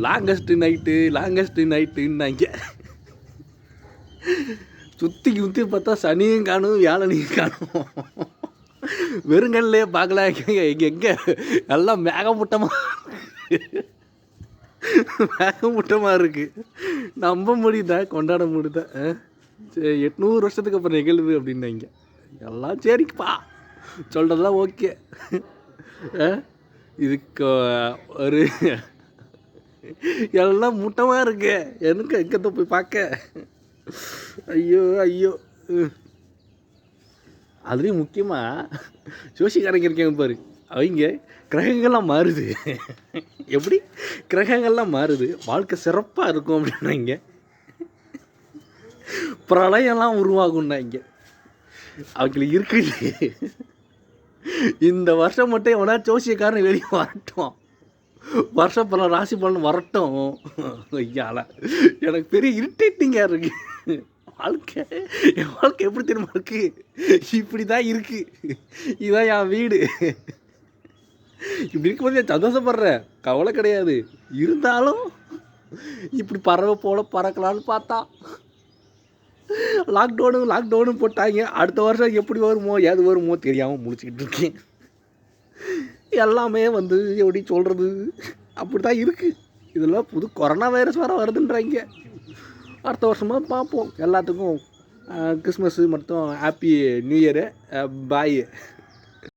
Longest நைட்டுன்னாங்க. சுற்றி பார்த்தா சனியும் காணும் வியாழனையும் காணும். வெறுங்கல்லே பார்க்கல. எங்கே எல்லாம் மேகமூட்டமாக இருக்குது. நம்ப முடியுதா, கொண்டாட முடியுதா? சரி, 800 வருஷத்துக்கு அப்புறம் நிகழ்வு அப்படின்னாங்க. எல்லாம் சரிப்பா, சொல்கிறதெல்லாம் ஓகே. இதுக்கு ஒரு எல்லாம் மூட்டமாக இருக்கு. எனக்கு எங்கே போய் பார்க்க? ஐயோ. அதுலேயும் முக்கியமாக ஜோசிக்காரங்க இருக்காங்க பாரு, அவங்க கிரகங்கள்லாம் மாறுது. எப்படி கிரகங்கள்லாம் மாறுது, வாழ்க்கை சிறப்பாக இருக்கும் அப்படின்னாங்க. பிரளயம்லாம் உருவாகும்னாங்க. அவங்களுக்கு இருக்குது. இந்த வருஷம் மட்டும் எவனா ஜோசியக்காரன் வெளியே வரட்டும், வருஷம் பலன் ராசி பலன் வரட்டும். ஐயால எனக்கு பெரிய இரிட்டேட்டிங்காக இருக்கு. என் வாழ்க்கை எப்படி தெரியுமா இருக்கு? இப்படி தான் இருக்கு. இதுதான் என் வீடு. இப்படி இருக்கும்போது சந்தோஷப்படுறேன், கவலை கிடையாது. இருந்தாலும் இப்படி பறவை போல பறக்கலான்னு பார்த்தா லாக்டவுனு போட்டாங்க. அடுத்த வருஷம் எப்படி வருமோ ஏது வருமோ தெரியாமல் முடிச்சுக்கிட்டு இருக்கேன். எல்லாமே எப்படி சொல்கிறது, அப்படி தான் இருக்குது. இதெல்லாம் புது கொரோனா வைரஸ் வேறு வருதுன்றாங்க. அடுத்த வருஷமாக பார்ப்போம். எல்லாத்துக்கும் கிறிஸ்மஸ்ஸு மட்டும் ஹாப்பி நியூ இயரு பாய்.